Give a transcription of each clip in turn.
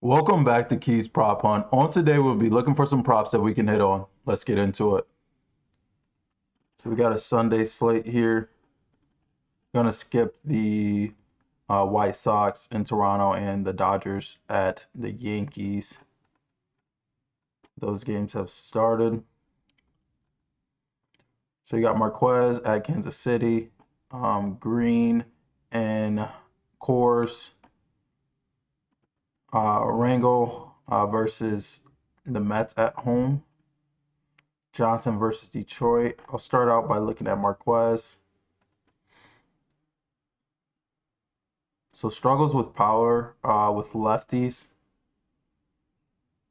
Welcome back to Key's Prop Hunt. On today, we'll be looking for some props that we can hit on. Let's get into it. So we got a Sunday slate here. Gonna skip the White Sox in Toronto and the Dodgers at the Yankees. Those games have started. So you got Marquez at Kansas City, Green and Coors, Rangel versus the Mets at home. Johnson versus Detroit. I'll start out by looking at Marquez. So struggles with power with lefties.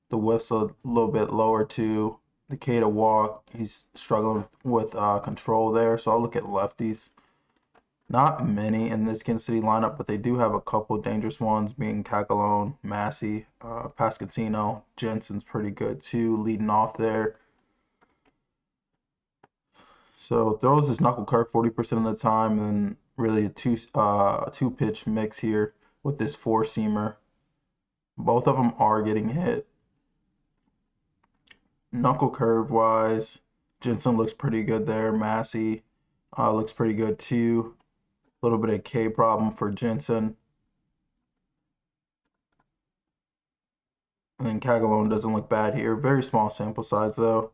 The whiff's a little bit lower too. The K to walk, he's struggling with control there. So I'll look at lefties. Not many in this Kansas City lineup, but they do have a couple dangerous ones, being Cagalone, Massey, Pascantino. Jensen's pretty good too, leading off there. So throws his knuckle curve 40% of the time, and really a two pitch mix here with this four seamer. Both of them are getting hit. Knuckle curve wise, Jensen looks pretty good there. Massey looks pretty good too. A little bit of K problem for Jensen. And then Cagalone doesn't look bad here. Very small sample size though.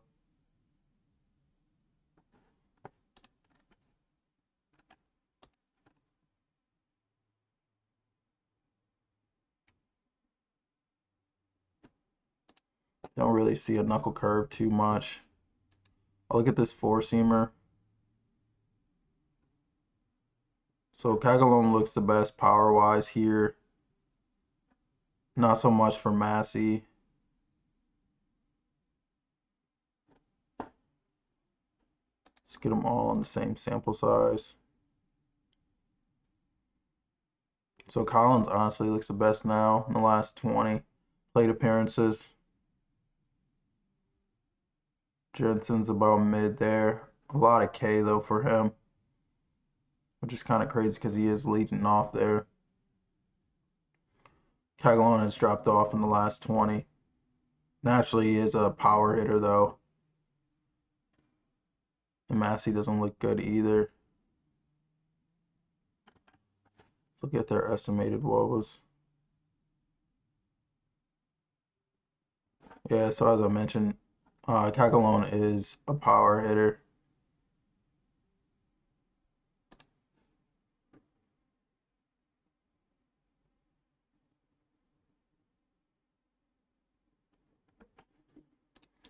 Don't really see a knuckle curve too much. I'll look at this four seamer. So Cagalone looks the best power wise here. Not so much for Massey. Let's get them all in the same sample size. So Collins honestly looks the best now in the last 20 plate appearances. Jensen's about mid there. A lot of K though for him, which is kind of crazy because he is leading off there. Cagalone has dropped off in the last 20. Naturally, he is a power hitter though. And Massey doesn't look good either. Look at their estimated woes. Yeah, so as I mentioned, Cagalone is a power hitter.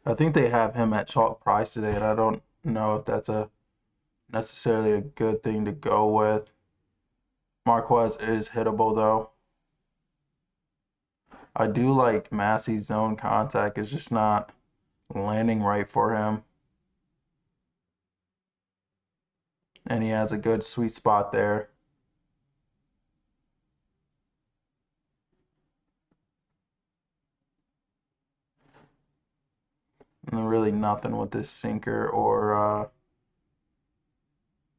I think they have him at chalk price today, and I don't know if that's necessarily a good thing to go with. Marquez is hittable though. I do like Massey's zone contact. It's just not landing right for him. And he has a good sweet spot there. And really nothing with this sinker or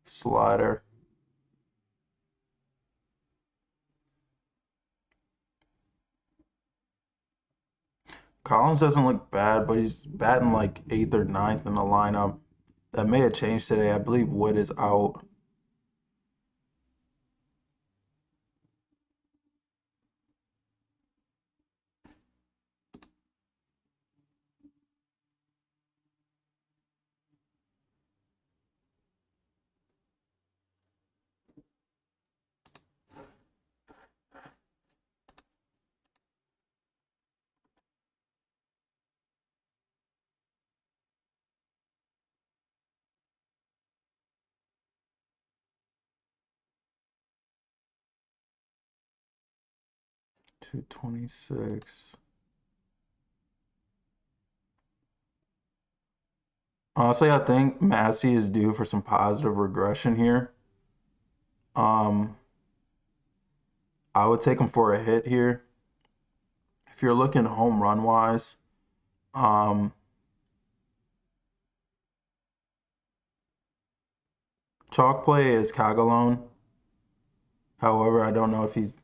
slider. Collins doesn't look bad, but he's batting like 8th or ninth in the lineup. That may have changed today. I believe Wood is out. .226. Honestly, I think Massey is due for some positive regression here. I would take him for a hit here. If you're looking home run wise, chalk play is Cagalone. However, I don't know if he's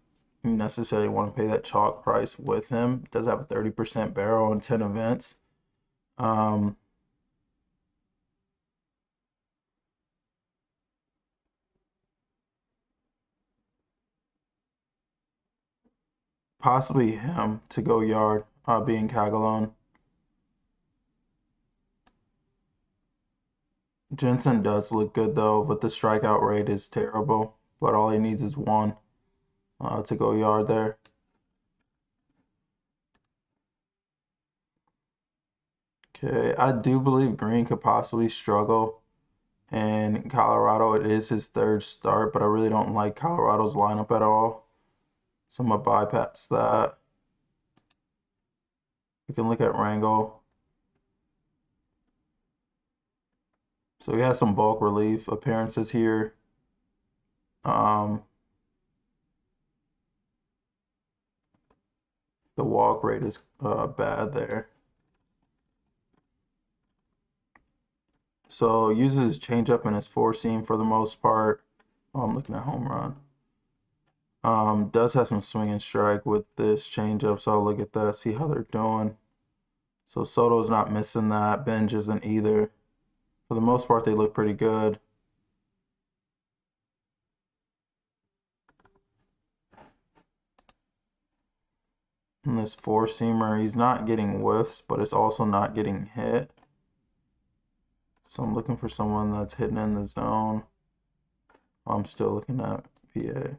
you necessarily want to pay that chalk price with him. Does have a 30% barrel in 10 events. Possibly him to go yard, being Cagalone. Jensen does look good though, but the strikeout rate is terrible. But all he needs is one to go yard there. Okay, I do believe Green could possibly struggle. And Colorado, it is his third start, but I really don't like Colorado's lineup at all. So I'm going to bypass that. We can look at Rangel. So he has some bulk relief appearances here. The walk rate is bad there. So uses his changeup and his four seam for the most part. Oh, I'm looking at home run. Does have some swing and strike with this changeup, so I'll look at that, see how they're doing. So Soto's not missing that. Benj isn't either. For the most part, they look pretty good. And this four seamer, he's not getting whiffs, but it's also not getting hit. So I'm looking for someone that's hitting in the zone. I'm still looking at PA.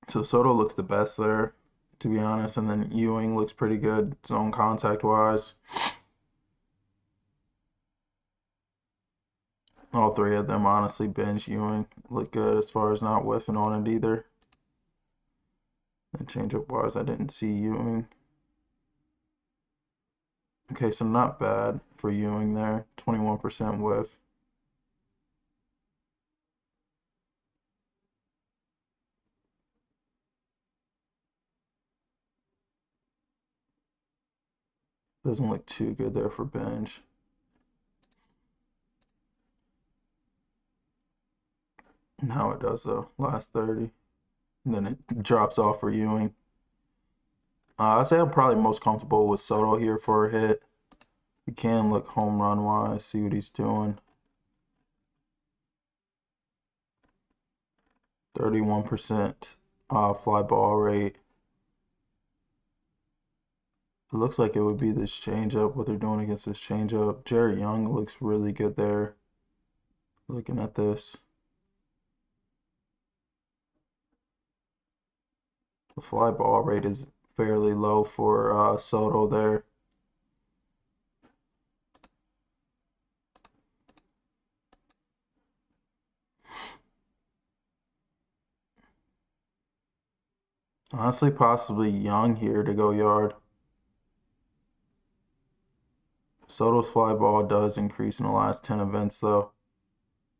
So Soto looks the best there, to be honest, and then Ewing looks pretty good zone contact wise. All three of them, honestly, Benj, Ewing look good as far as not whiffing on it either. And changeup wise, I didn't see Ewing. Okay, so not bad for Ewing there, 21% whiff. Doesn't look too good there for Benj. Now it does though, last 30. And then it drops off for Ewing. I'd say I'm probably most comfortable with Soto here for a hit. We can look home run wise, see what he's doing. 31% fly ball rate. It looks like it would be this changeup, what they're doing against this changeup. Jared Young looks really good there. Looking at this. The fly ball rate is fairly low for Soto there. Honestly, possibly Young here to go yard. Soto's fly ball does increase in the last 10 events, though.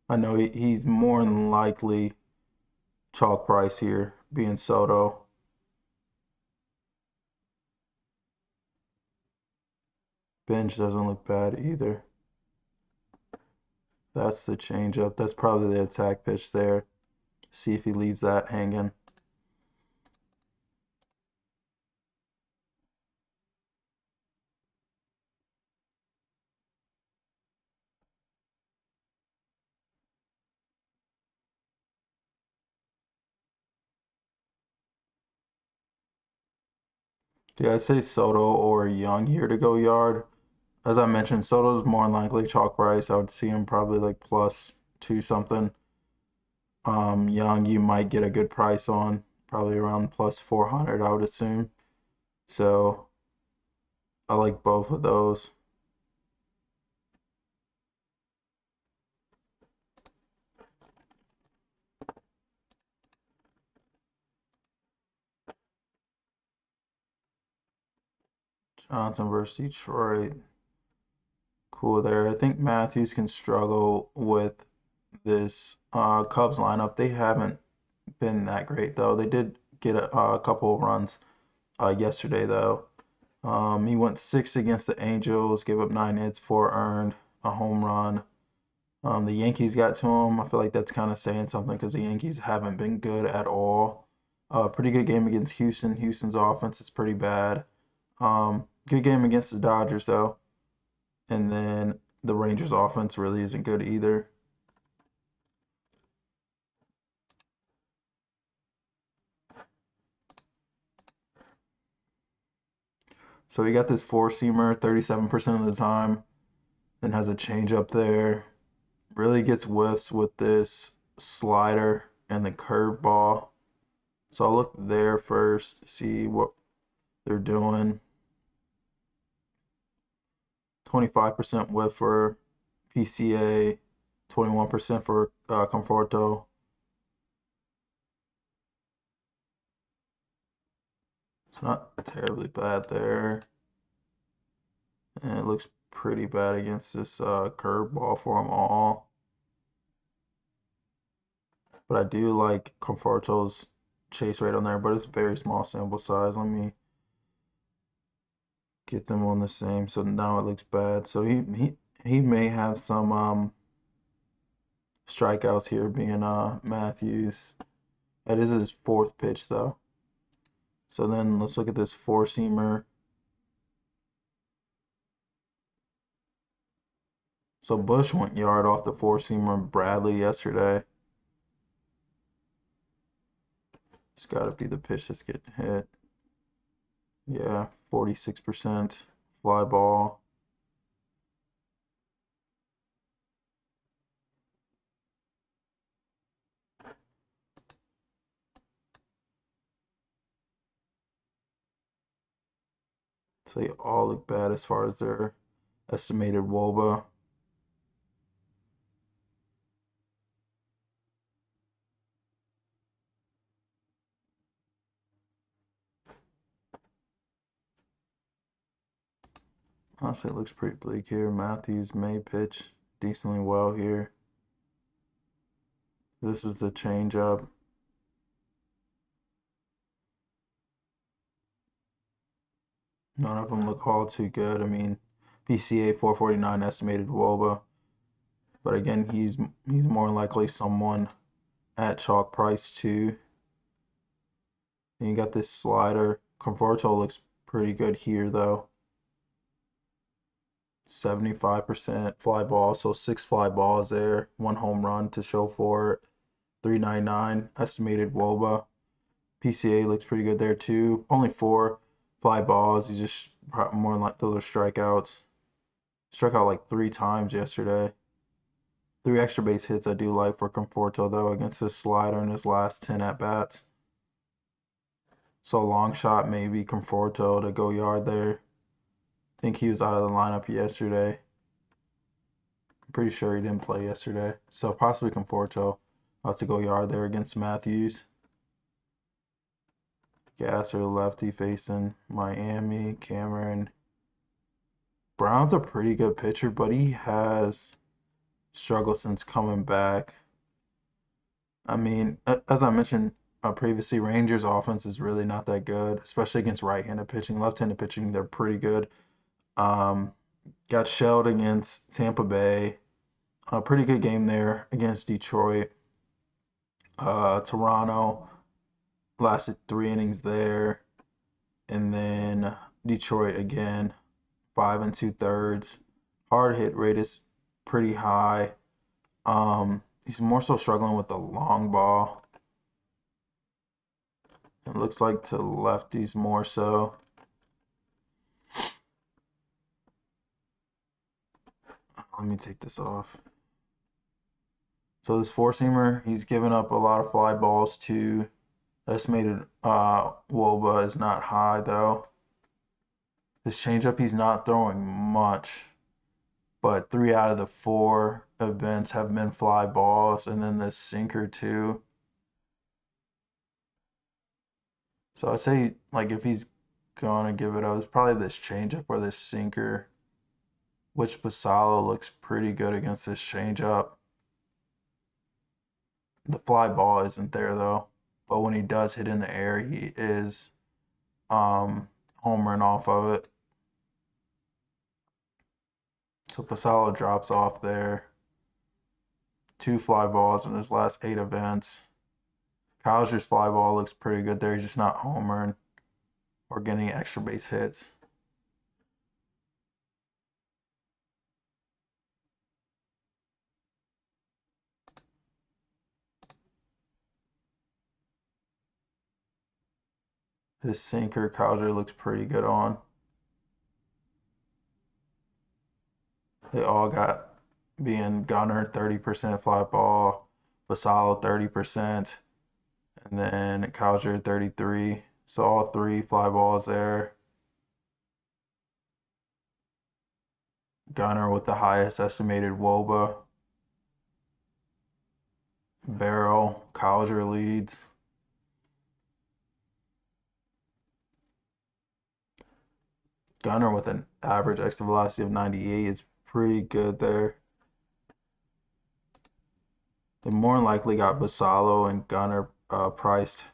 I know he's more than likely chalk price here, being Soto. Bench doesn't look bad either. That's the changeup. That's probably the attack pitch there. See if he leaves that hanging. Yeah, I'd say Soto or Young here to go yard. As I mentioned, Soto's more than likely chalk price. I would see him probably like plus two something. Young, you might get a good price on, probably around plus 400, I would assume. So I like both of those. Johnson versus Detroit. Cool there. I think Matthews can struggle with this Cubs lineup. They haven't been that great though. They did get a couple of runs yesterday though. He went 6 against the Angels, gave up 9 hits, 4 earned, a home run. The Yankees got to him. I feel like that's kind of saying something because the Yankees haven't been good at all. Pretty good game against Houston. Houston's offense is pretty bad. Good game against the Dodgers though. And then the Rangers offense really isn't good either. So he got this four-seamer 37% of the time, then has a changeup there. Really gets whiffs with this slider and the curveball. So I'll look there first, see what they're doing. 25% whiff for PCA, 21% for Conforto. It's not terribly bad there. And it looks pretty bad against this curveball for them all. But I do like Conforto's chase rate on there, but it's very small sample size. Let me get them on the same. So now it looks bad. So he may have some strikeouts here being Matthews. That is his fourth pitch though. So then let's look at this four-seamer. So Bush went yard off the four-seamer Bradley yesterday. It's got to be the pitch that's getting hit. Yeah, 46% fly ball. So they all look bad as far as their estimated WOBA. Honestly, it looks pretty bleak here. Matthews may pitch decently well here. This is the changeup. None of them look all too good. I mean, PCA 449 estimated WOBA. But again, he's more likely someone at chalk price too. And you got this slider. Conforto looks pretty good here though. 75% fly ball, so 6 fly balls there, 1 home run to show for it. 399 estimated WOBA. PCA looks pretty good there too. Only 4 fly balls. He's just more like those are strikeouts. Struck out like 3 times yesterday. 3 extra base hits I do like for Conforto though against his slider in his last 10 at bats. So long shot maybe Conforto to go yard there. I think he was out of the lineup yesterday. I'm pretty sure he didn't play yesterday. So possibly Conforto to go yard there against Matthews. Gasser lefty facing Miami. Cameron. Brown's a pretty good pitcher, but he has struggled since coming back. I mean, as I mentioned previously, Rangers' offense is really not that good, especially against right-handed pitching. Left-handed pitching, they're pretty good. Um, got shelled against Tampa Bay. A pretty good game there against Detroit. Toronto lasted 3 innings there. And then Detroit again, 5 2/3. Hard hit rate is pretty high. He's more so struggling with the long ball. It looks like to lefties more so. Let me take this off. So this four-seamer, he's given up a lot of fly balls to. Estimated WOBA is not high though. This changeup, he's not throwing much, but 3 out of the 4 events have been fly balls, and then this sinker too. So I'd say like if he's gonna give it up, it's probably this changeup or this sinker, which Basalo looks pretty good against this changeup. The fly ball isn't there though, but when he does hit in the air, he is home run off of it. So Basalo drops off there. 2 fly balls in his last 8 events. Kowser's fly ball looks pretty good there. He's just not homering or getting extra base hits. His sinker, Kowser looks pretty good on. They all got being Gunner 30% fly ball, Vassallo 30%, and then Kowser 33. So all 3 fly balls there. Gunner with the highest estimated WOBA. Barrel, Kowser leads. Gunner with an average exit velocity of 98 is pretty good there. They more than likely got Vassallo and Gunner priced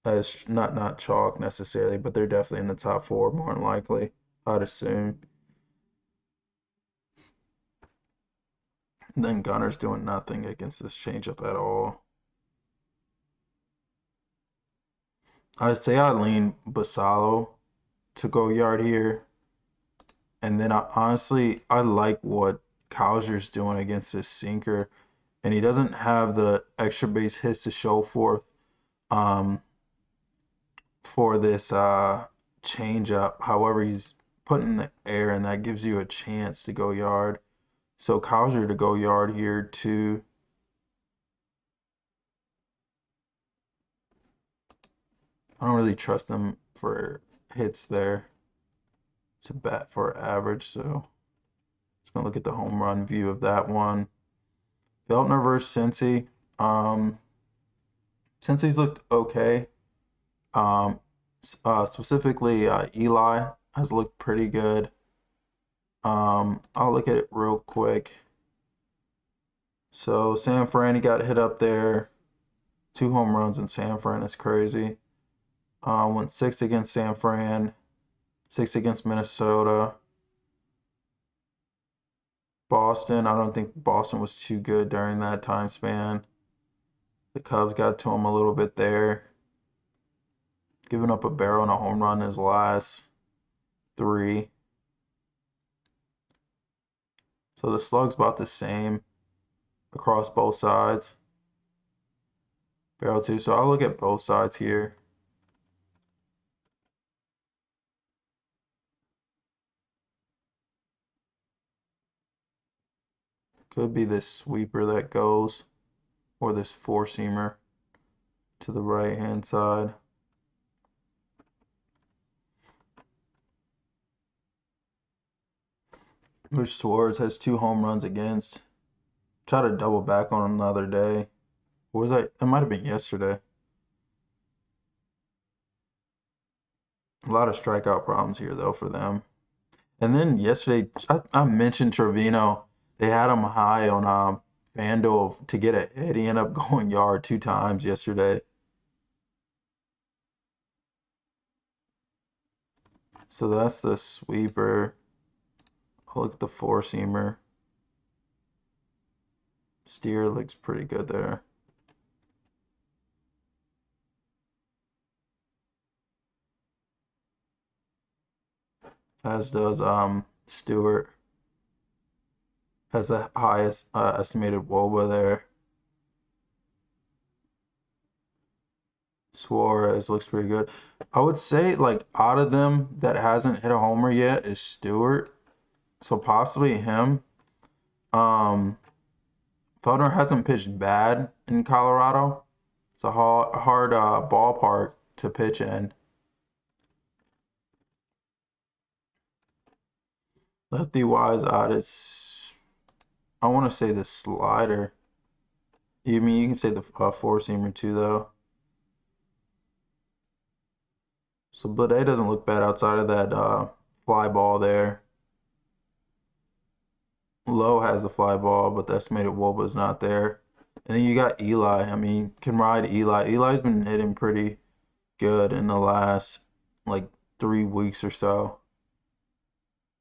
as not chalk necessarily, but they're definitely in the top 4 more than likely, I'd assume. And then Gunner's doing nothing against this changeup at all. I'd say I lean Vassallo to go yard here. And then honestly, I like what Kowser's doing against this sinker. And he doesn't have the extra base hits to show forth for this changeup. However, he's putting in the air, and that gives you a chance to go yard. So Kowser to go yard here too. I don't really trust him for hits there to bat for average, so just gonna look at the home run view of that one. Feltner versus Cincy. Cincy's looked okay. Specifically, Eli has looked pretty good. I'll look at it real quick. So San Fran, he got hit up there. 2 home runs in San Fran is crazy. Went 6 against San Fran, 6 against Minnesota. Boston, I don't think Boston was too good during that time span. The Cubs got to him a little bit there. Giving up a barrel and a home run in his last 3. So the slug's about the same across both sides. Barrel 2, so I'll look at both sides here. Could be this sweeper that goes, or this 4-seamer to the right-hand side. Which Suarez has 2 home runs against. Try to double back on him the other day. Or was that? It might have been yesterday. A lot of strikeout problems here, though, for them. And then yesterday, I mentioned Trevino. They had him high on FanDuel to get a hit. He ended up going yard 2 times yesterday. So that's the sweeper. I'll look at the 4-seamer. Steer looks pretty good there. As does Stewart. Has the highest estimated WOBA there. Suarez looks pretty good. I would say, like, out of them that hasn't hit a homer yet is Stewart. So possibly him. Felder hasn't pitched bad in Colorado. It's a hard ballpark to pitch in. Lefty wise out is, I want to say the slider. You mean you can say the 4-seamer too, though. So Blade doesn't look bad outside of that fly ball there. Lowe has the fly ball, but the estimated WOBA is not there. And then you got Eli. I mean, can ride Eli. Eli's been hitting pretty good in the last like 3 weeks or so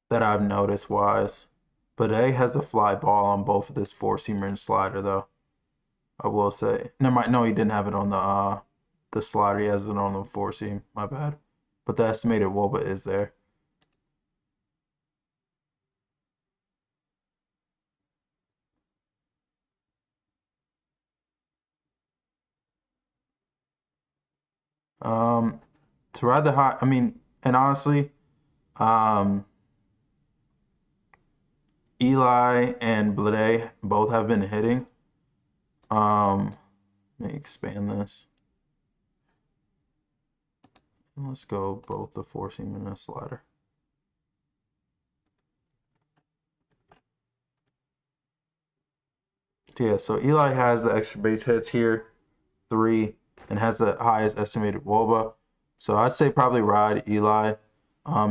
that I've noticed wise. But A has a fly ball on both of this four seamer and slider though. I will say. Never mind. No, he didn't have it on the slider. He has it on the four seam. My bad. But the estimated Woba is there. Um, to ride the high, I mean, and honestly, um, Eli and Blade both have been hitting. Let me expand this. Let's go both the four seam and the slider. Yeah, so Eli has the extra base hits here, 3, and has the highest estimated Woba. So I'd say probably ride Eli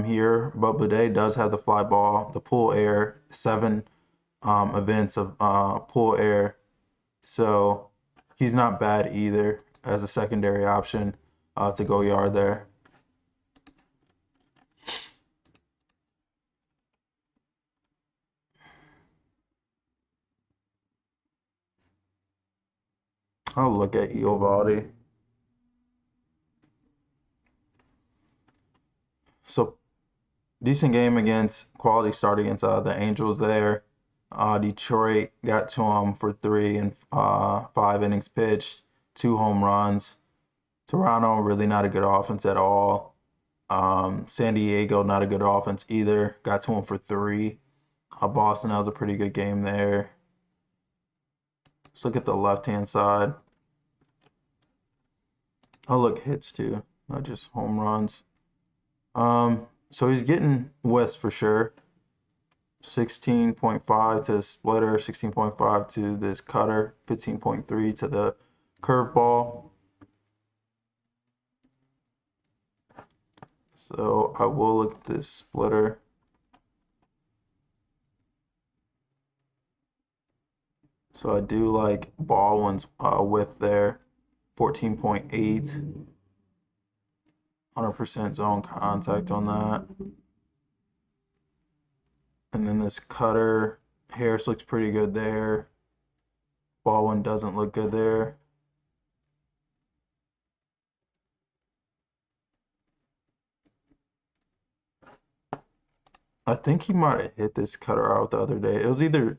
here, but Bidet does have the fly ball, the pool air, 7 events of pool air. So he's not bad either as a secondary option to go yard there. I'll look at Eovaldi. So decent game against quality start against the Angels there. Detroit got to him for 3 and 5 innings pitched, 2 home runs. Toronto really not a good offense at all. San Diego not a good offense either. Got to him for 3. Boston, that was a pretty good game there. Let's look at the left-hand side. I'll look hits too, not just home runs. So he's getting West for sure. 16.5 to the splitter, 16.5 to this cutter, 15.3 to the curveball. So I will look at this splitter. So I do like Baldwin's width there, 14.8. 100% zone contact on that. And then this cutter, Harris looks pretty good there. Baldwin doesn't look good there. I think he might have hit this cutter out the other day. It was either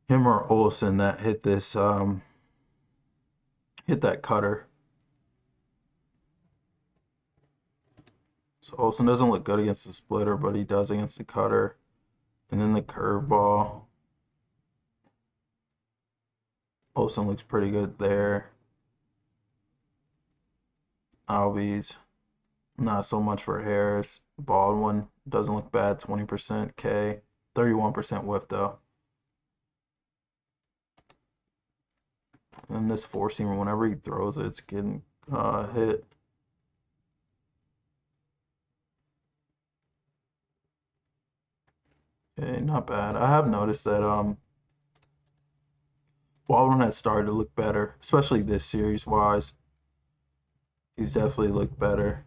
him or Olsen that hit this hit that cutter. So Olsen doesn't look good against the splitter, but he does against the cutter. And then the curveball. Olsen looks pretty good there. Albies, not so much for Harris. Baldwin doesn't look bad, 20% K, 31% whiff though. And this four seamer, whenever he throws it, it's getting hit. Okay, not bad. I have noticed that Baldwin has started to look better, especially this series wise. He's definitely looked better.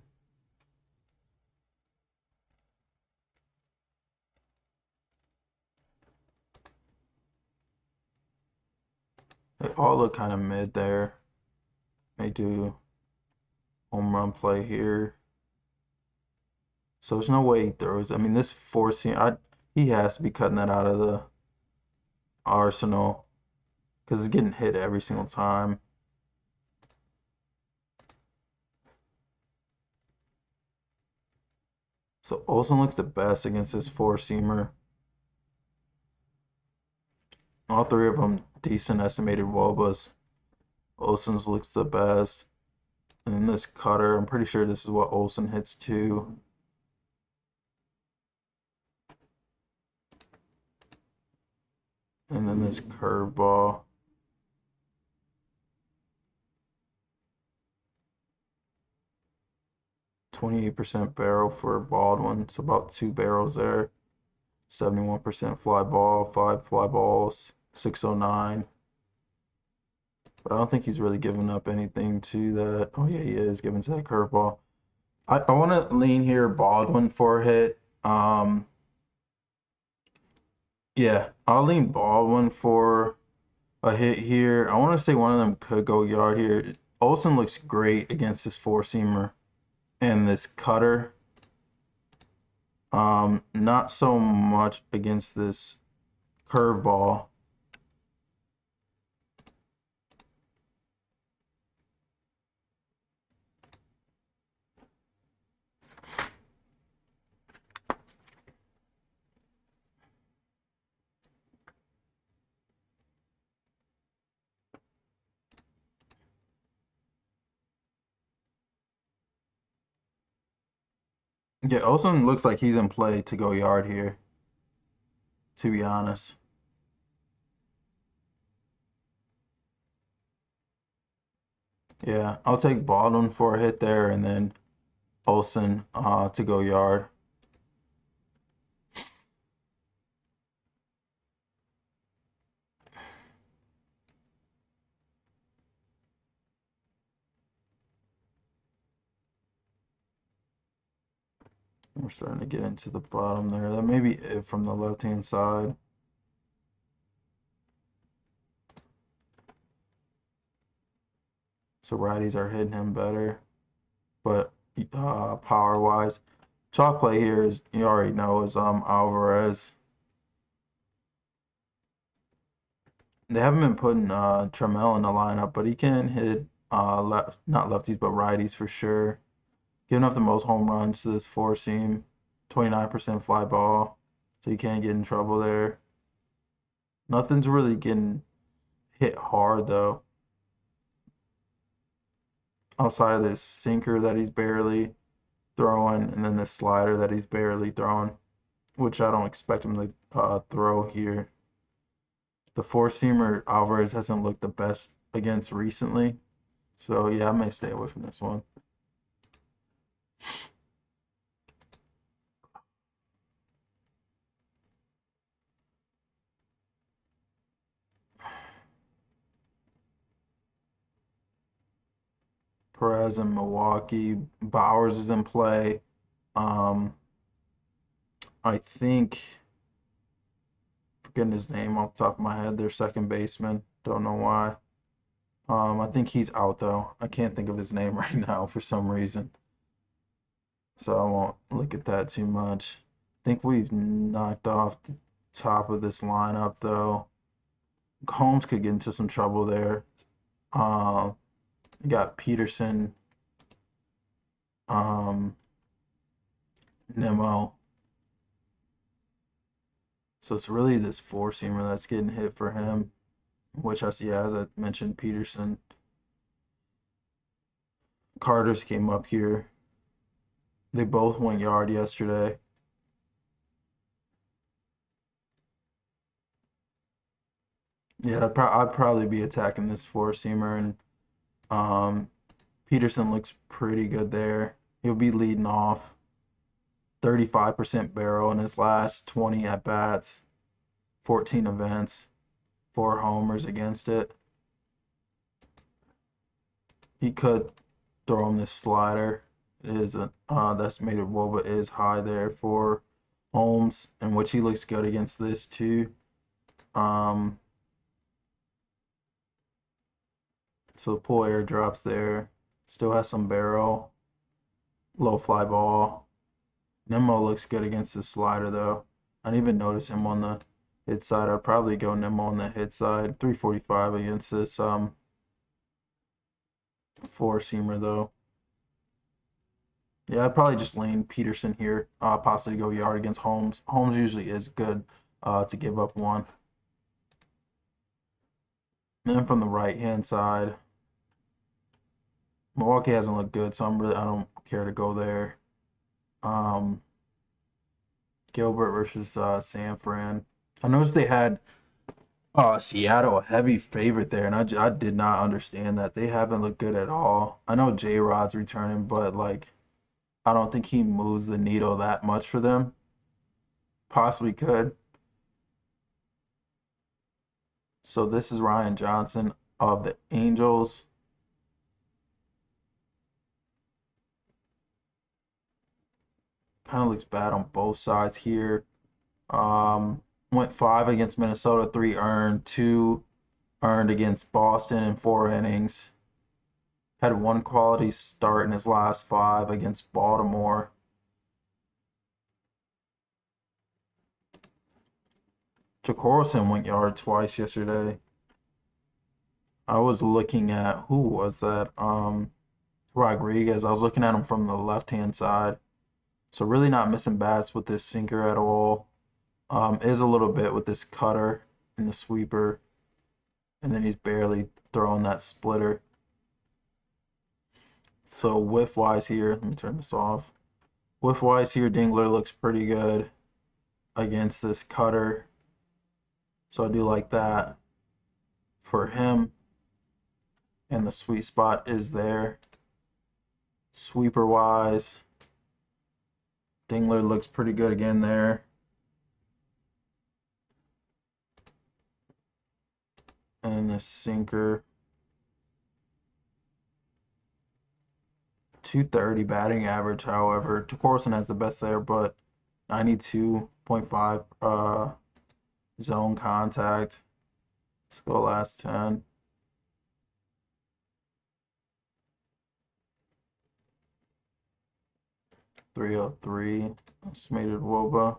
They all look kind of mid there. They do home run play here. So there's no way he throws. I mean, this four seam, he has to be cutting that out of the arsenal because it's getting hit every single time. So Olsen looks the best against this four seamer. All 3 of them decent estimated wobas. Olsen's looks the best. And then this cutter, I'm pretty sure this is what Olsen hits too. And then this curveball. .28% barrel for Baldwin, so about 2 barrels there. 71% fly ball, 5 fly balls, 609. But I don't think he's really giving up anything to that. Oh yeah, he is giving to that curveball. I want to lean here Baldwin for a hit. Yeah, I'll lean Baldwin for a hit here. I want to say one of them could go yard here. Olsen looks great against this four seamer and this cutter. Not so much against this curveball. Yeah, Olsen looks like he's in play to go yard here, to be honest. Yeah, I'll take Baldwin for a hit there and then Olsen to go yard. We're starting to get into the bottom there. That may be it from the left-hand side. So righties are hitting him better. But power-wise, chalk play here is, you already know, is Alvarez. They haven't been putting Trammell in the lineup, but he can hit not lefties but righties for sure. Giving up the most home runs to this four seam, 29% fly ball, so you can't get in trouble there. Nothing's really getting hit hard though, outside of this sinker that he's barely throwing, and then this slider that he's barely throwing, which I don't expect him to throw here. The four seamer Alvarez hasn't looked the best against recently, so yeah, I may stay away from this one. Perez in Milwaukee, Bowers is in play. Um, I think, forgetting his name off the top of my head, their second baseman. Don't know why. I think he's out though. I can't think of his name right now for some reason, so I won't look at that too much. I think we've knocked off the top of this lineup though. Holmes could get into some trouble there. Uh, you got Peterson, um, Nemo. So it's really this four seamer that's getting hit for him, which I see, as I mentioned, Peterson. Carter's came up here. They both went yard yesterday. Yeah, I'd probably be attacking this four seamer, and um, Peterson looks pretty good there. He'll be leading off. 35% barrel in his last 20 at bats, 14 events, 4 homers against it. He could throw him this slider. It is the estimated WOBA is high there for Holmes, in which he looks good against this too. Um, so pull air drops there. Still has some barrel, low fly ball. Nemo looks good against the slider though. I didn't even notice him on the hit side. I'd probably go Nemo on the hit side. 345 against this four seamer though. Yeah, I'd probably just lean Peterson here, possibly go yard against Holmes. Holmes usually is good to give up one. And then from the right hand side, Milwaukee hasn't looked good, so I don't care to go there. Um, Gilbert versus San Fran. I noticed they had Seattle a heavy favorite there, and I did not understand that. They haven't looked good at all. I know J Rod's returning, but like I don't think he moves the needle that much for them. Possibly could. So this is Ryan Johnson of the Angels. Kind of looks bad on both sides here. Um, Went 5 against Minnesota, 3 earned, 2 earned against Boston in 4 innings. Had 1 quality start in his last 5 against Baltimore. Jacorson went yard twice yesterday. I was looking at, who was that? Rodriguez. I was looking at him from the left-hand side. So really not missing bats with this sinker at all. Is a little bit with this cutter and the sweeper. And then he's barely throwing that splitter. So whiff-wise here, let me turn this off. Whiff-wise here, Dingler looks pretty good against this cutter. So I do like that for him. And the sweet spot is there. Sweeper-wise, Dingler looks pretty good again there. And the sinker. 230 batting average, however. Jacorson has the best there, but 92.5 zone contact. Let's go last 10. .303 estimated WOBA.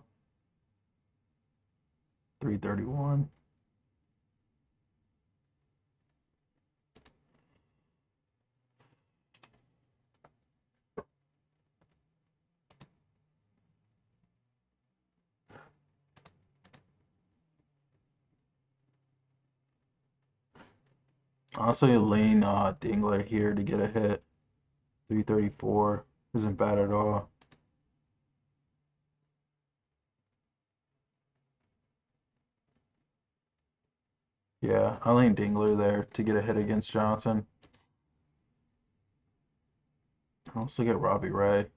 331. Honestly, lean Dingler here to get a hit. 334 isn't bad at all. Yeah, I lean Dingler there to get a hit against Johnson. I also get Robbie Ray.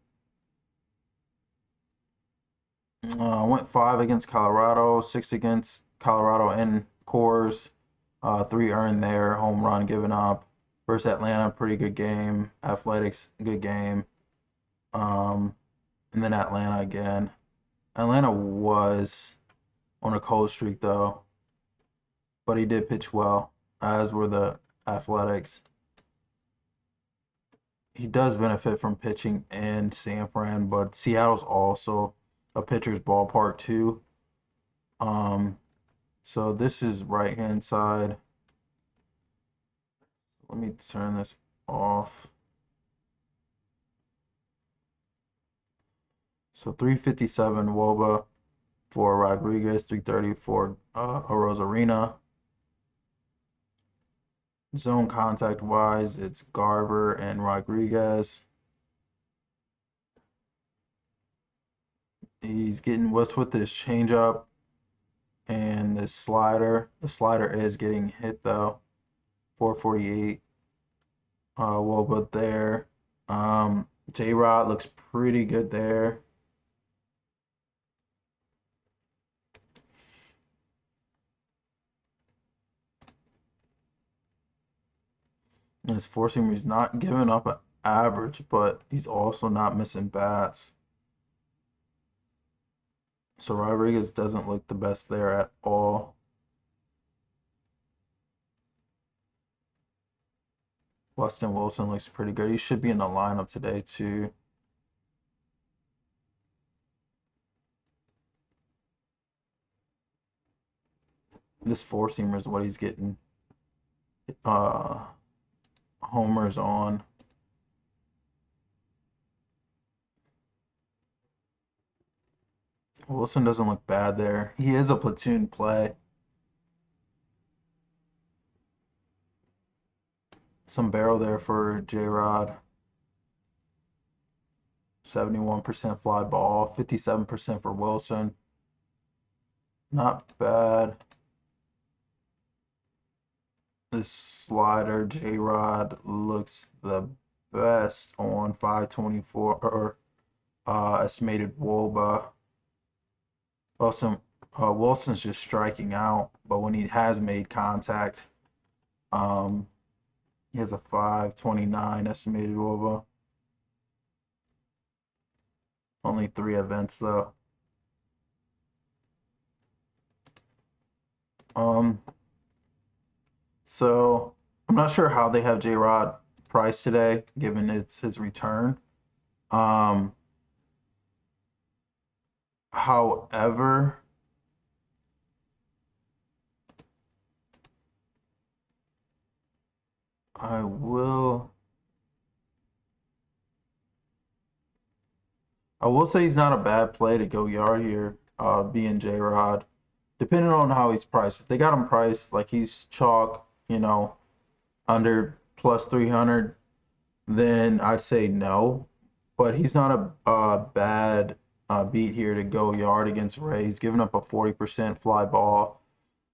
Went 5 against Colorado, 6 against Colorado and Coors. 3 earned there, home run given up. Versus Atlanta, pretty good game. Athletics, good game. And then Atlanta again. Atlanta was on a cold streak though, but he did pitch well, as were the Athletics. He does benefit from pitching in San Fran, but Seattle's also a pitcher's ballpark too. So this is right hand side. Let me turn this off. So 357 WOBA for Rodriguez, 330 for Arozarena. Zone contact wise, it's Garver and Rodriguez. He's getting what's with this changeup and this slider. The slider is getting hit though. 448 WOBA there. J-Rod looks pretty good there. And his four seamer, he's not giving up an average, but he's also not missing bats. So Rodriguez doesn't look the best there at all. Weston Wilson looks pretty good. He should be in the lineup today too. This four seamer is what he's getting homers on. Wilson doesn't look bad there. He is a platoon play. Some barrel there for J-Rod. 71% fly ball, 57% for Wilson. Not bad. This slider, J-Rod, looks the best on 524 or estimated WOBA. Wilson's just striking out, but when he has made contact, he has a 529 estimated WOBA. Only 3 events though. Um, so I'm not sure how they have J-Rod priced today, given it's his return. Um, however, I will I will say he's not a bad play to go yard here, being J-Rod, depending on how he's priced. If they got him priced like he's chalk, under plus 300, then I'd say no. But he's not a bad beat here to go yard against Ray. He's giving up a 40% fly ball,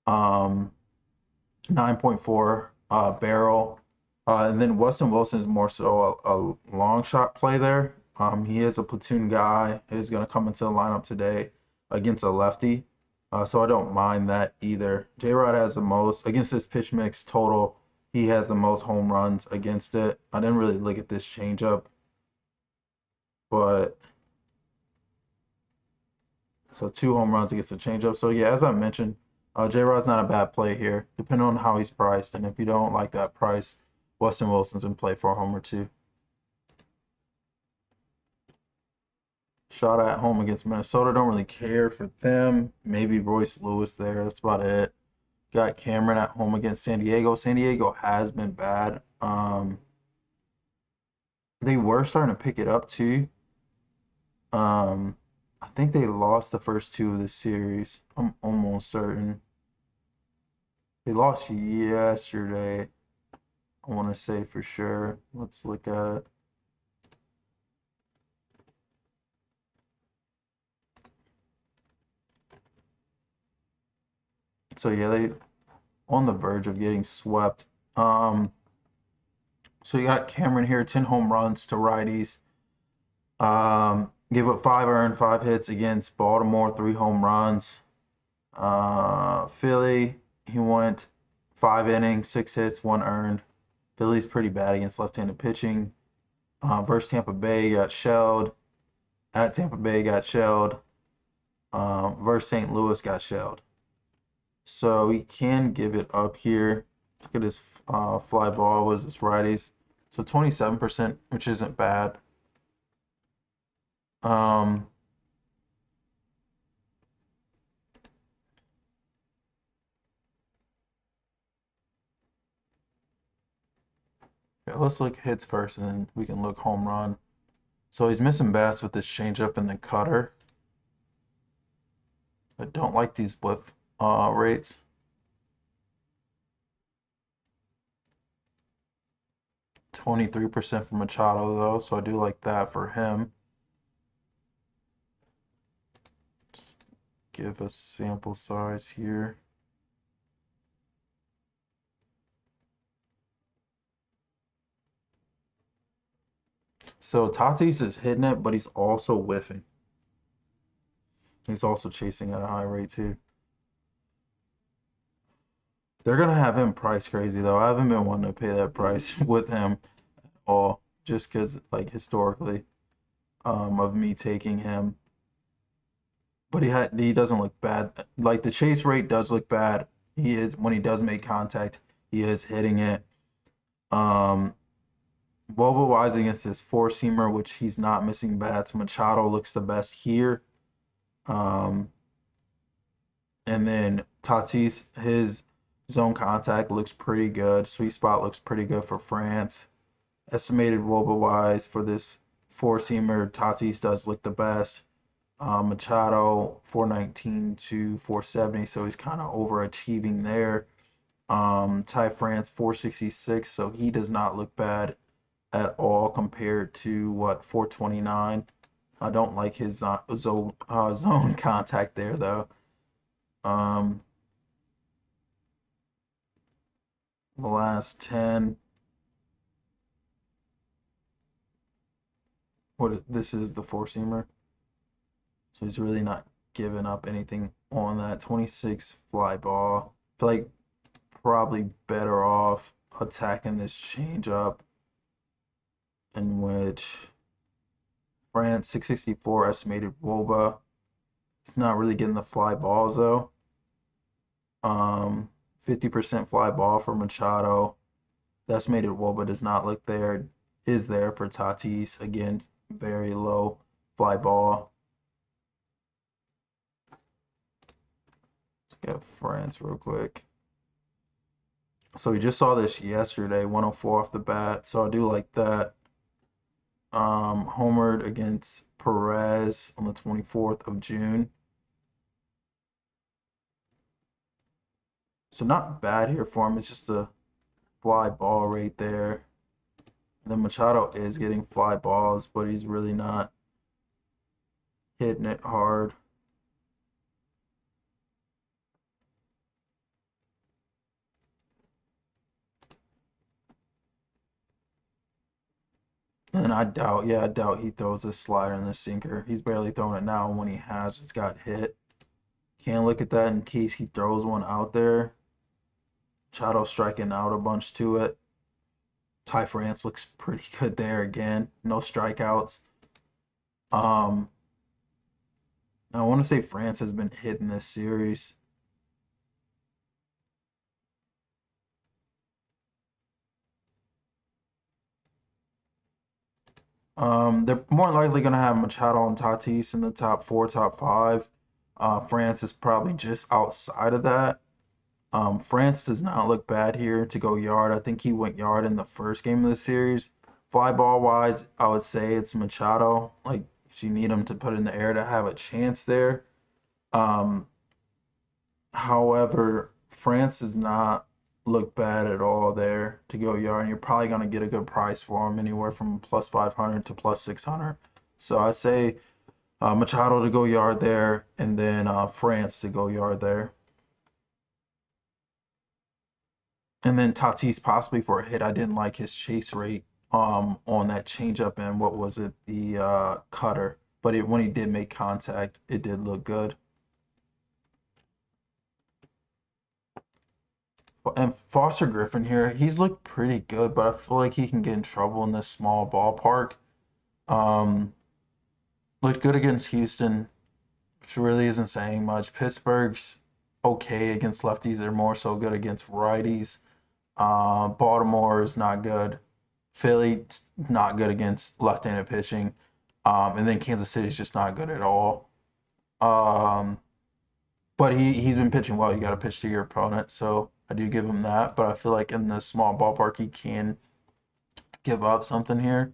9.4 barrel. And then Weston Wilson is more so a long shot play there. He is a platoon guy. He's going to come into the lineup today against a lefty. So I don't mind that either. J-Rod has the most, against this pitch mix total, he has the most home runs against it. I didn't really look at this changeup, but so 2 home runs against the changeup. So yeah, as I mentioned, J-Rod's not a bad play here, depending on how he's priced. And if you don't like that price, Weston Wilson's in play for a home or two. Shot at home against Minnesota. Don't really care for them. Maybe Royce Lewis there. That's about it. Got Cameron at home against San Diego. San Diego has been bad. They were starting to pick it up too. Um, I think they lost the first two of the series. I'm almost certain. They lost yesterday. I want to say for sure. Let's look at it. So yeah, they on the verge of getting swept. So you got Cameron here, 10 home runs to righties. Gave up 5 earned, 5 hits against Baltimore, 3 home runs. Philly, he went 5 innings, 6 hits, 1 earned. Philly's pretty bad against left-handed pitching. Versus Tampa Bay, got shelled. At Tampa Bay, got shelled. Versus St. Louis, got shelled. So he can give it up here. Look at his fly ball was his righties. So 27%, which isn't bad. Um, yeah, let's look hits first, and then we can look home run. So he's missing bats with this changeup and the cutter. I don't like these whiff rates. 23% for Machado though, so I do like that for him. Give a sample size here. So Tatis is hitting it, but he's also whiffing. He's also chasing at a high rate too. They're gonna have him price crazy though. I haven't been wanting to pay that price with him all, just because like historically, of me taking him. But he doesn't look bad. Like the chase rate does look bad. He is when he does make contact, he is hitting it. Um, Boba wise against his four seamer, which he's not missing bats. Machado looks the best here. Um, and then Tatis, his zone contact looks pretty good. Sweet spot looks pretty good for France. Estimated WOBA wise for this four seamer, Tatis does look the best. Machado 419 to 470, so he's kind of overachieving there. Ty France 466, so he does not look bad at all compared to what 429. I don't like his zone contact there though. Um, the last 10. This is the four seamer, so he's really not giving up anything on that 26 fly ball. I feel like probably better off attacking this changeup, in which France 664 estimated WOBA. He's not really getting the fly balls though. Um, 50% fly ball for Machado. That's made it well, but does not look there. Is there for Tatis. Again, very low fly ball. Let's get France real quick. So we just saw this yesterday, 104 off the bat. So I do like that. Homered against Perez on the 24th of June. So not bad here for him. It's just a fly ball right there. And then Machado is getting fly balls, but he's really not hitting it hard. And I doubt he throws this slider and this sinker. He's barely throwing it now. When he has, it's got hit. Can't look at that in case he throws one out there. Machado striking out a bunch to it. Ty France looks pretty good there again. No strikeouts. Um, I want to say France has been hitting this series. They're more likely going to have Machado and Tatis in the top four, top five. France is probably just outside of that. France does not look bad here to go yard. I think he went yard in the first game of the series. Fly ball wise, I would say it's Machado. Like, you need him to put in the air to have a chance there. Um, However, France does not look bad at all there to go yard, and you're probably going to get a good price for him, anywhere from plus 500 to plus 600. So I say Machado to go yard there, and then France to go yard there. And then Tatis possibly for a hit. I didn't like his chase rate on that changeup and what was it, the cutter. But when he did make contact, it did look good. And Foster Griffin here, he's looked pretty good, but I feel like he can get in trouble in this small ballpark. Um, Looked good against Houston, which really isn't saying much. Pittsburgh's okay against lefties. They're more so good against righties. Baltimore is not good. Philly not good against left-handed pitching. And then Kansas City's just not good at all. Um, but he's been pitching well. You got to pitch to your opponent, so I do give him that. But I feel like in the small ballpark, he can give up something here.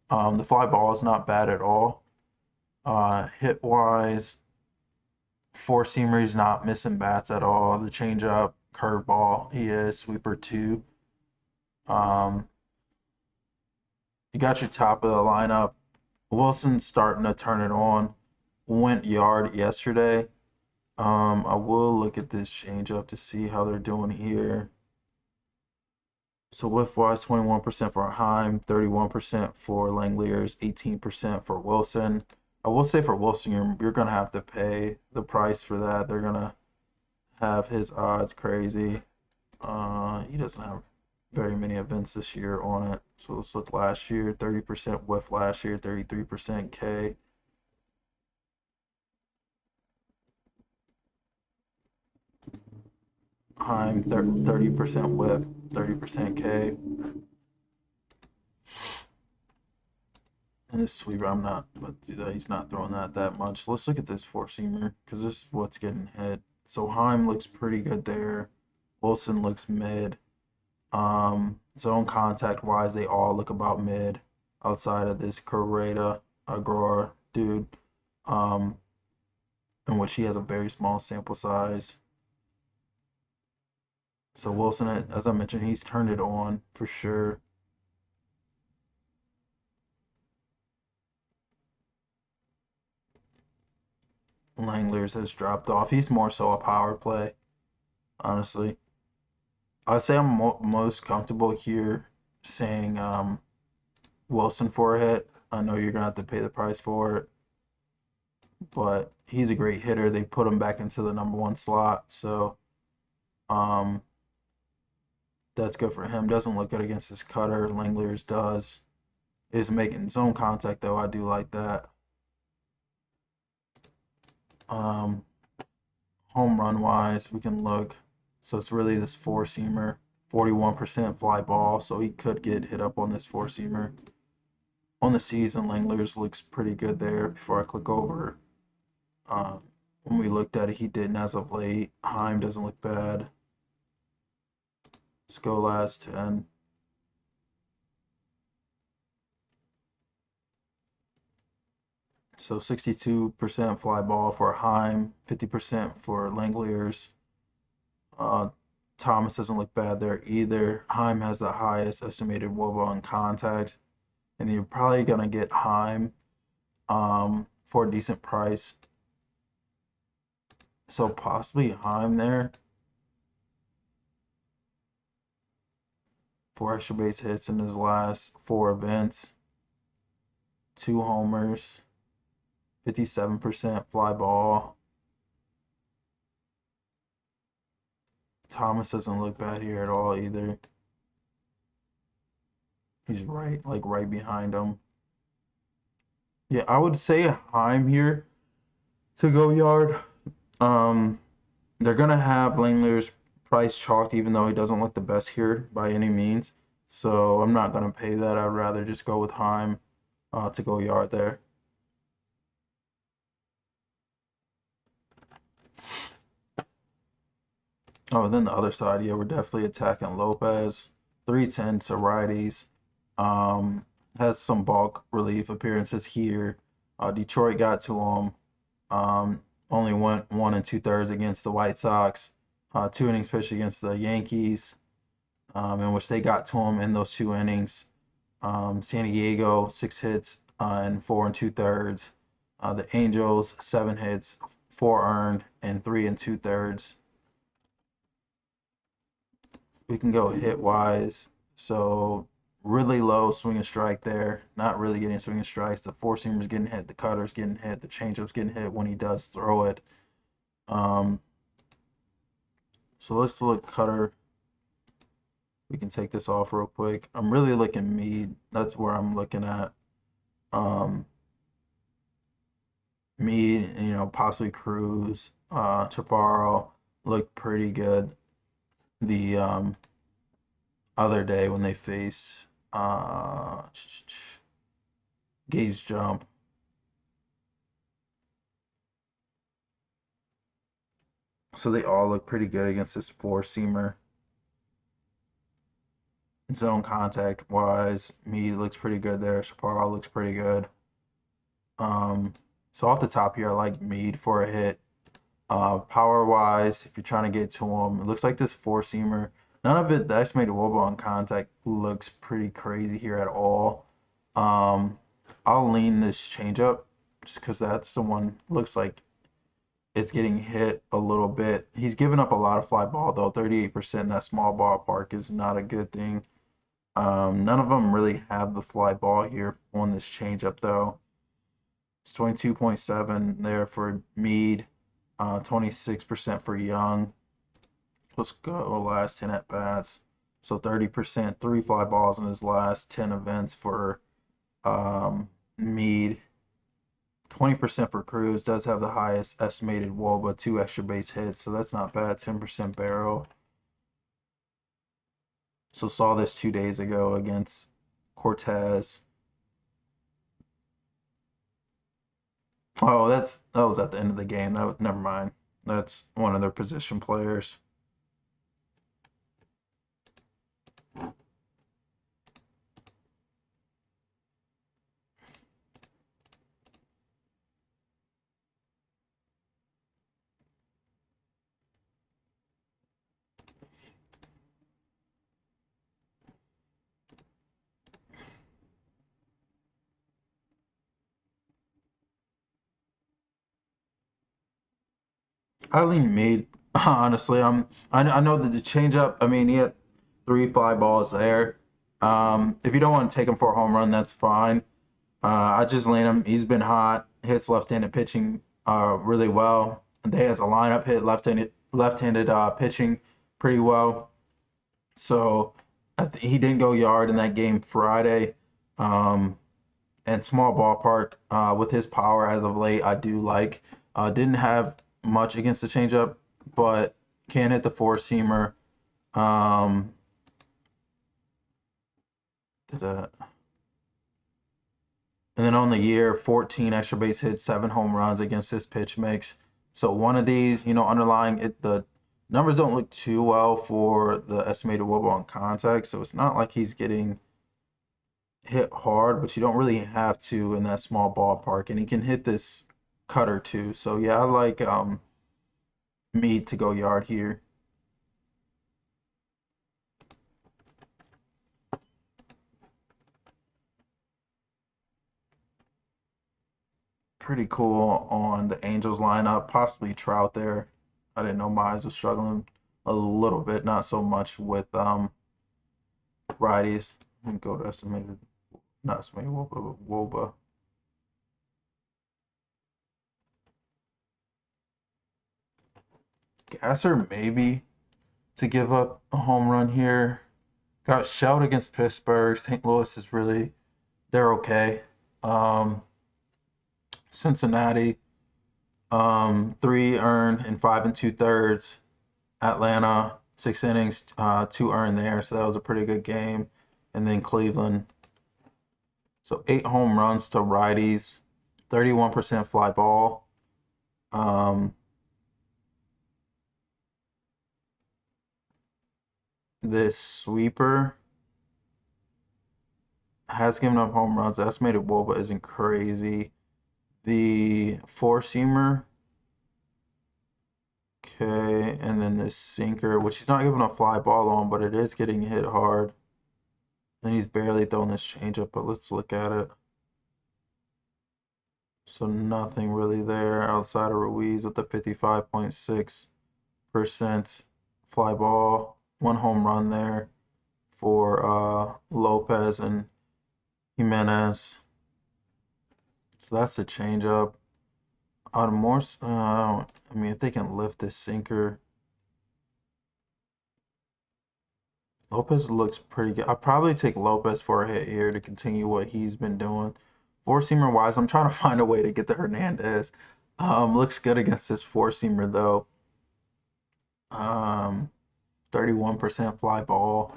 The fly ball is not bad at all. Hit wise, four seamer, he's not missing bats at all. The changeup, curveball, he is sweeper two. Um, you got your top of the lineup. Wilson's starting to turn it on. Went yard yesterday. I will look at this changeup to see how they're doing here. So whiff wise, 21% for Heim, 31% for Langeliers, 18% for Wilson. I will say for Wilson, you're gonna have to pay the price for that. They're gonna have his odds crazy. He doesn't have very many events this year on it. So let's look last year, 30% whiff last year, 33% K. Heim, 30% whiff, 30% K. And this sweeper, I'm not, but he's not throwing that much. Let's look at this four seamer because this is what's getting hit. So Heim looks pretty good there. Wilson looks mid. Zone contact wise, they all look about mid outside of this Correa Agor dude, um, in which he has a very small sample size. So Wilson, as I mentioned, he's turned it on for sure. Langlers has dropped off. He's more so a power play, honestly. I'd say I'm most comfortable here saying Wilson for a hit. I know you're gonna have to pay the price for it, but he's a great hitter. They put him back into the number one slot, so um, that's good for him. Doesn't look good against his cutter. Langlers does. Is making zone contact though. I do like that. Um, Home run wise, we can look. So it's really this four seamer, 41% fly ball. So he could get hit up on this four seamer. On the season, Langler's looks pretty good there. Before I click over, when we looked at it, he didn't as of late. Heim doesn't look bad. Let's go last 10. So 62% fly ball for Heim, 50% for Langliers. Thomas doesn't look bad there either. Heim has the highest estimated wOBA on contact, and you're probably gonna get Heim for a decent price. So possibly Heim there. 4 extra base hits in his last 4 events. 2 homers. 57% fly ball. Thomas doesn't look bad here at all either. He's right behind him. Yeah, I would say Heim here to go yard. They're gonna have Langler's price chalked, even though he doesn't look the best here by any means. So I'm not gonna pay that. I'd rather just go with Heim to go yard there. Oh, and then the other side, yeah, we're definitely attacking Lopez. 310 to righties. Has some bulk relief appearances here. Detroit got to him. Only went 1 2/3 against the White Sox. 2 innings pitched against the Yankees, in which they got to him in those 2 innings. San Diego 6 hits and 4 2/3. The Angels 7 hits, 4 earned, and 3 2/3. We can go hit wise. So really low swing and strike there. Not really getting swing and strikes. The four seamer's getting hit. The cutter's getting hit. The changeup's getting hit when he does throw it. So let's look cutter. We can take this off real quick. I'm really looking Mead. That's where I'm looking at. Mead, possibly Cruz, Chaparro looked pretty good the other day when they faced Gaze Jump. So they all look pretty good against this four seamer. Zone contact wise, Mead looks pretty good there. Chaparro looks pretty good. So off the top here, I like Mead for a hit. Power wise, if you're trying to get to him, it looks like this four seamer. None of it, the estimated wOBA on contact looks pretty crazy here at all. I'll lean this changeup just because that's the one looks like it's getting hit a little bit. He's given up a lot of fly ball though. 38% in that small ballpark is not a good thing. None of them really have the fly ball here on this changeup though. It's 22.7 there for Mead, 26% for Young. Let's go last 10 at bats. So 30%, 3 fly balls in his last 10 events for Mead. 20% for Cruz, does have the highest estimated wOBA, 2 extra base hits, so that's not bad. 10% barrel. So saw this 2 days ago against Cortez. Oh, that was at the end of the game. Never mind. That's one of their position players. I lean Mead. Honestly, I know that the changeup. I mean, he had 3 fly balls there. If you don't want to take him for a home run, that's fine. I just lean him. He's been hot. Hits left-handed pitching really well. They has a lineup hit left-handed pitching pretty well. So he didn't go yard in that game Friday. And small ballpark with his power as of late, I do like. Didn't have much against the changeup. but can't hit the four-seamer. Did that. And then on the year, 14 extra base hits, 7 home runs against this pitch mix. So one of these, underlying it, the numbers don't look too well for the estimated WOBA on contact. So it's not like he's getting hit hard, but you don't really have to in that small ballpark. And he can hit this cutter too. So yeah, I like Mead to go yard here. Pretty cool on the Angels lineup. Possibly Trout there. I didn't know Mize was struggling a little bit, not so much with righties. Let me go to estimated, not estimated WOBA, but WOBA. Gasser maybe to give up a home run here. Got shelled against Pittsburgh. St. Louis is really, they're okay. Cincinnati, 3 earned in 5 2/3. Atlanta, 6 innings, 2 earned there, so that was a pretty good game. And then Cleveland, so 8 home runs to righties, 31% fly ball. This sweeper has given up home runs. The estimated WOBA isn't crazy. The four-seamer, okay, and then this sinker, which he's not giving a fly ball on, but it is getting hit hard. And he's barely throwing this changeup, but let's look at it. So nothing really there outside of Ruiz with the 55.6% fly ball. 1 home run there for Lopez and Jimenez. So that's the changeup. I mean, if they can lift this sinker. Lopez looks pretty good. I'd probably take Lopez for a hit here to continue what he's been doing. Four-seamer wise, I'm trying to find a way to get to Hernandez. Looks good against this four-seamer though. 31% fly ball.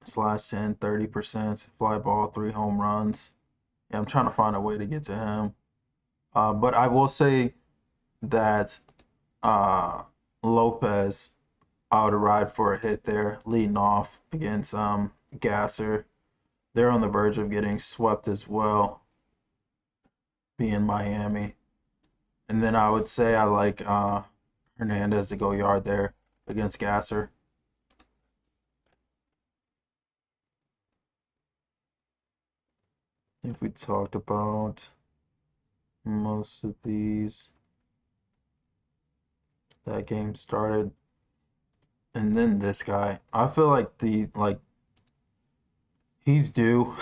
/10, 30% fly ball, 3 home runs. Yeah, I'm trying to find a way to get to him. But I will say that Lopez, I would ride for a hit there, leading off against Gasser. They're on the verge of getting swept as well, being Miami. And then I would say I like Hernandez to go yard there against Gasser. I think we talked about most of these. That game started. And then this guy. I feel like he's due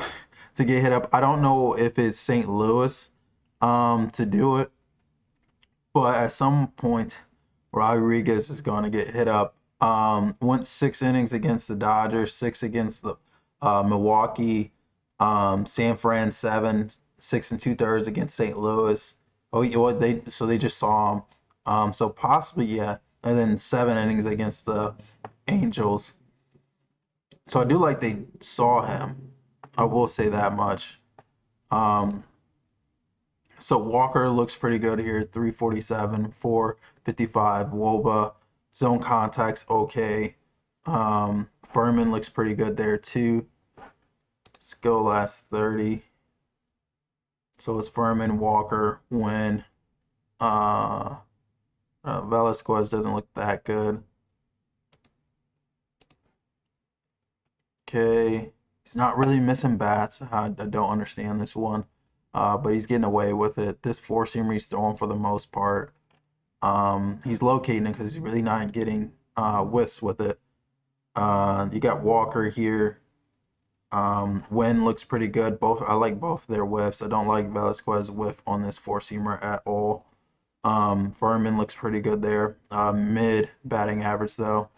to get hit up. I don't know if it's St. Louis to do it, but at some point Rodriguez is going to get hit up. Went 6 innings against the Dodgers, 6 against the Milwaukee, San Fran 7, 6 2/3 against St. Louis. Oh, they just saw him. So possibly, yeah, and then 7 innings against the Angels. So I do like they saw him. I will say that much. So Walker looks pretty good here, 347, 455 WOBA. Zone contact's okay. Furman looks pretty good there too. Let's go last 30. So it's Furman, Walker, Wynn. Velasquez doesn't look that good. Okay. He's not really missing bats. I don't understand this one. But he's getting away with it. This four-seamer he's throwing for the most part. He's locating it because he's really not getting whiffs with it. You got Walker here. Wynn looks pretty good. I like both their whiffs. I don't like Velasquez whiff on this four-seamer at all. Furman looks pretty good there. Mid batting average though.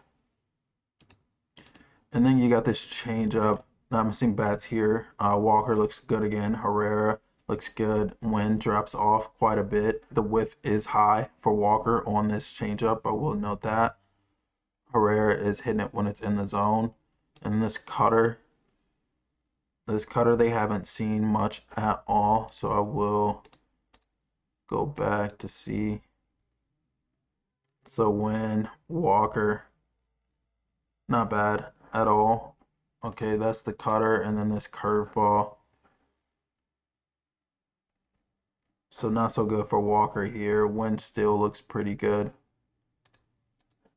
And then you got this changeup. Not missing bats here. Walker looks good again. Herrera looks good. Wind drops off quite a bit. The whiff is high for Walker on this changeup. I will note that. Herrera is hitting it when it's in the zone. And this cutter they haven't seen much at all. So I will go back to see. So when Walker, not bad at all. Okay, that's the cutter, and then this curveball. So not so good for Walker here. Wynn still looks pretty good.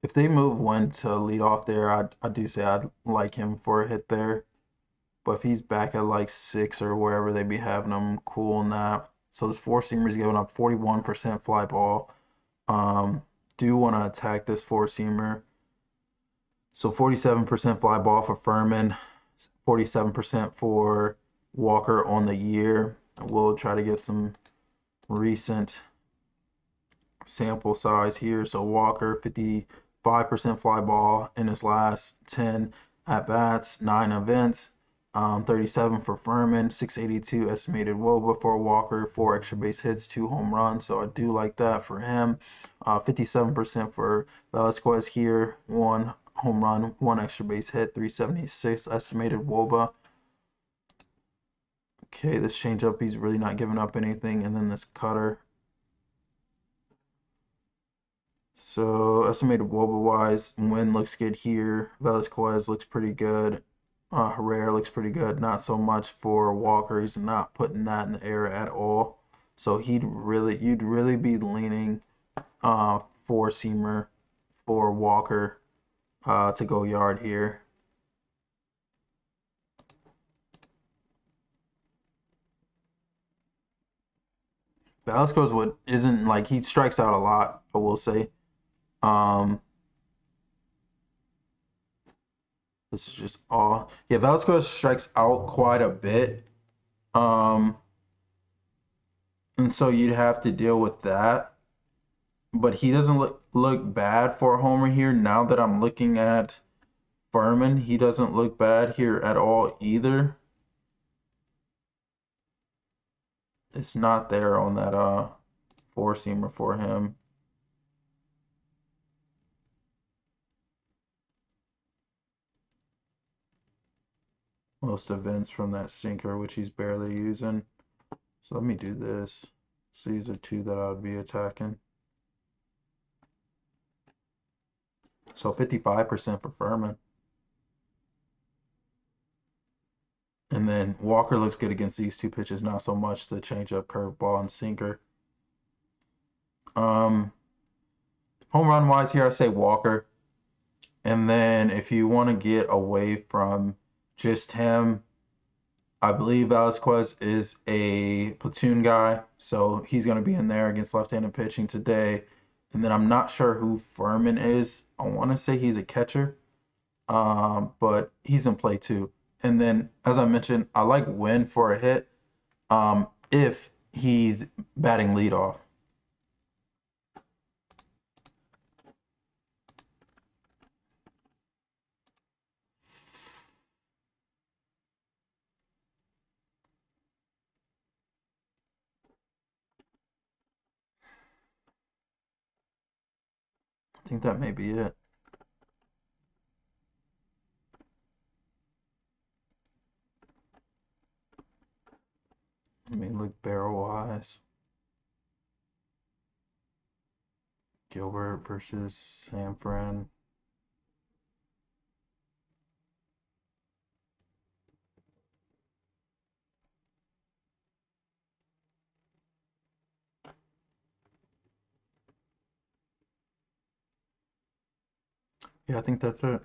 If they move Wynn to lead off there, I do say I'd like him for a hit there. But if he's back at like 6 or wherever they be having him, cool on that. So this four-seamer is giving up 41% fly ball. Do want to attack this four-seamer. So 47% fly ball for Furman, 47% for Walker on the year. We'll try to get some recent sample size here. So Walker, 55% fly ball in his last 10 at-bats, 9 events. 37 for Furman, 682 estimated WOBA for Walker, 4 extra base hits, 2 home runs. So I do like that for him. 57% for Velasquez here, 1 home run, 1 extra base hit, 376 estimated WOBA. Okay, this changeup, he's really not giving up anything. And then this cutter. So estimated WOBA wise, Wynn looks good here. Velasquez looks pretty good. Herrera looks pretty good. Not so much for Walker. He's not putting that in the air at all. So you'd really be leaning four-seamer for Walker to go yard here. Velasquez isn't like, he strikes out a lot, I will say. This is just all. Yeah, Velasquez strikes out quite a bit. And so you'd have to deal with that. But he doesn't look bad for a homer here. Now that I'm looking at Furman, he doesn't look bad here at all either. It's not there on that four-seamer for him. Most events from that sinker, which he's barely using. So let me do this. So these are 2 that I would be attacking. So 55% for Furman. And then Walker looks good against these 2 pitches, not so much the changeup, curveball, and sinker. Home run wise here, I say Walker. And then if you want to get away from just him, I believe Velasquez is a platoon guy, so he's going to be in there against left-handed pitching today. And then I'm not sure who Furman is. I want to say he's a catcher, but he's in play too. And then, as I mentioned, I like Wynn for a hit if he's batting leadoff. I think that may be it. Let me look barrel-wise. Gilbert versus Sanfran. Yeah, I think that's it.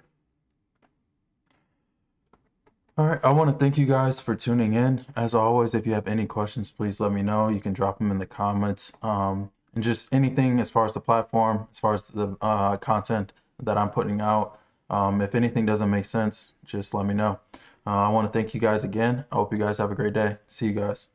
All right, I want to thank you guys for tuning in. As always, if you have any questions, please let me know. You can drop them in the comments. And just anything as far as the platform, as far as the content that I'm putting out. If anything doesn't make sense, just let me know. I want to thank you guys again. I hope you guys have a great day. See you guys.